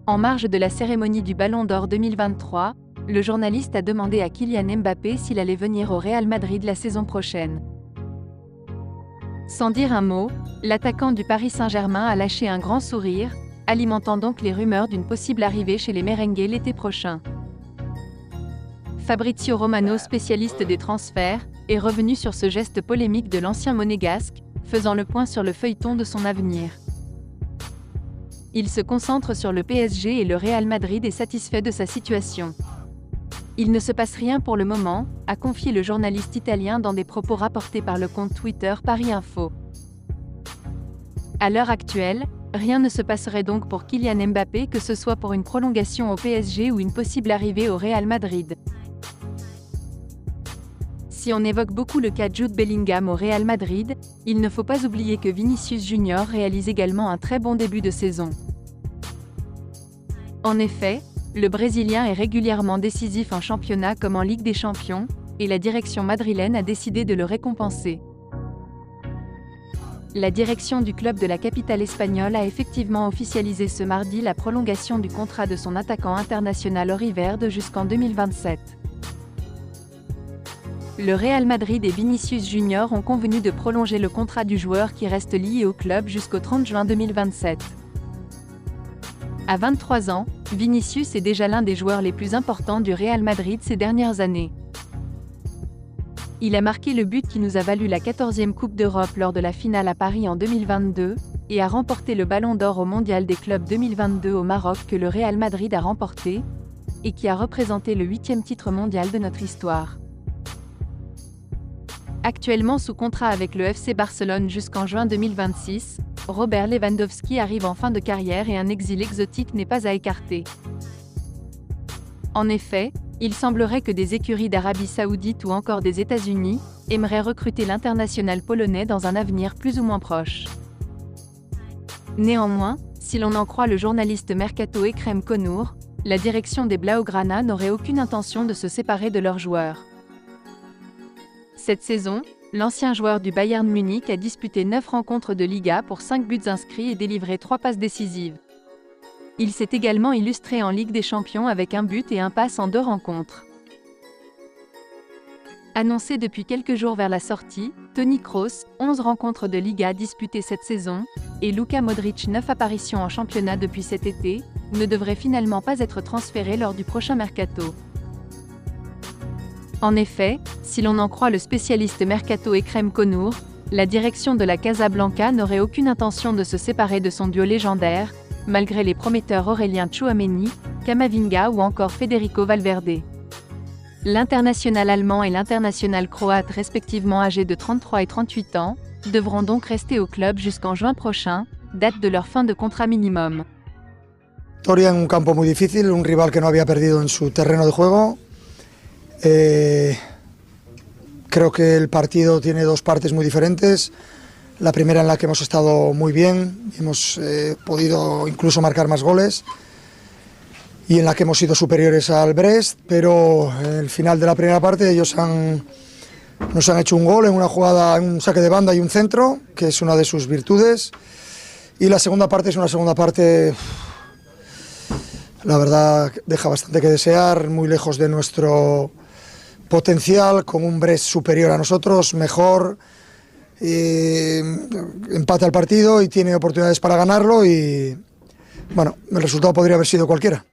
En marge de la cérémonie du Ballon d'Or 2023, le journaliste a demandé à Kylian Mbappé s'il allait venir au Real Madrid la saison prochaine. Sans dire un mot, l'attaquant du Paris Saint-Germain a lâché un grand sourire, alimentant donc les rumeurs d'une possible arrivée chez les merengues l'été prochain. Fabrizio Romano, spécialiste des transferts, est revenu sur ce geste polémique de l'ancien monégasque, faisant le point sur le feuilleton de son avenir. Il se concentre sur le PSG et le Real Madrid est satisfait de sa situation. Il ne se passe rien pour le moment, a confié le journaliste italien dans des propos rapportés par le compte Twitter Paris Info. À l'heure actuelle, rien ne se passerait donc pour Kylian Mbappé, que ce soit pour une prolongation au PSG ou une possible arrivée au Real Madrid. Si on évoque beaucoup le cas Jude Bellingham au Real Madrid, il ne faut pas oublier que Vinicius Junior réalise également un très bon début de saison. En effet, le Brésilien est régulièrement décisif en championnat comme en Ligue des Champions, et la direction madrilène a décidé de le récompenser. La direction du club de la capitale espagnole a effectivement officialisé ce mardi la prolongation du contrat de son attaquant international Ori Verde jusqu'en 2027. Le Real Madrid et Vinicius Junior ont convenu de prolonger le contrat du joueur qui reste lié au club jusqu'au 30 juin 2027. À 23 ans, Vinicius est déjà l'un des joueurs les plus importants du Real Madrid ces dernières années. Il a marqué le but qui nous a valu la 14e Coupe d'Europe lors de la finale à Paris en 2022, et a remporté le Ballon d'Or au Mondial des clubs 2022 au Maroc que le Real Madrid a remporté, et qui a représenté le 8e titre mondial de notre histoire. Actuellement sous contrat avec le FC Barcelone jusqu'en juin 2026, Robert Lewandowski arrive en fin de carrière et un exil exotique n'est pas à écarter. En effet, il semblerait que des écuries d'Arabie Saoudite ou encore des États-Unis aimeraient recruter l'international polonais dans un avenir plus ou moins proche. Néanmoins, si l'on en croit le journaliste Mercato Ekrem Konour, la direction des Blaugrana n'aurait aucune intention de se séparer de leurs joueurs. Cette saison, l'ancien joueur du Bayern Munich a disputé 9 rencontres de Liga pour 5 buts inscrits et délivré 3 passes décisives. Il s'est également illustré en Ligue des Champions avec un but et un passe en 2 rencontres. Annoncé depuis quelques jours vers la sortie, Toni Kroos, 11 rencontres de Liga disputées cette saison, et Luka Modric, 9 apparitions en championnat depuis cet été, ne devraient finalement pas être transférés lors du prochain mercato. En effet, si l'on en croit le spécialiste Mercato Ekrem Konour, la direction de la Casablanca n'aurait aucune intention de se séparer de son duo légendaire, malgré les prometteurs Aurélien Tchouaméni, Camavinga ou encore Federico Valverde. L'international allemand et l'international croate, respectivement âgés de 33 et 38 ans, devront donc rester au club jusqu'en juin prochain, date de leur fin de contrat minimum. Victoria en un campo muy difícil, un rival que no había perdido en su terreno de juego. Creo que el partido tiene 2 partes muy diferentes. La primera en la que hemos estado muy bien, hemos podido incluso marcar más goles, y en la que hemos sido superiores al Brest, pero en el final de la primera parte ellos nos han hecho un gol en una jugada, en un saque de banda y un centro, que es una de sus virtudes, y la segunda parte es una segunda parte, la verdad, deja bastante que desear, muy lejos de nuestro potencial, con un Brest superior a nosotros, mejor, empata el partido y tiene oportunidades para ganarlo, y bueno, el resultado podría haber sido cualquiera.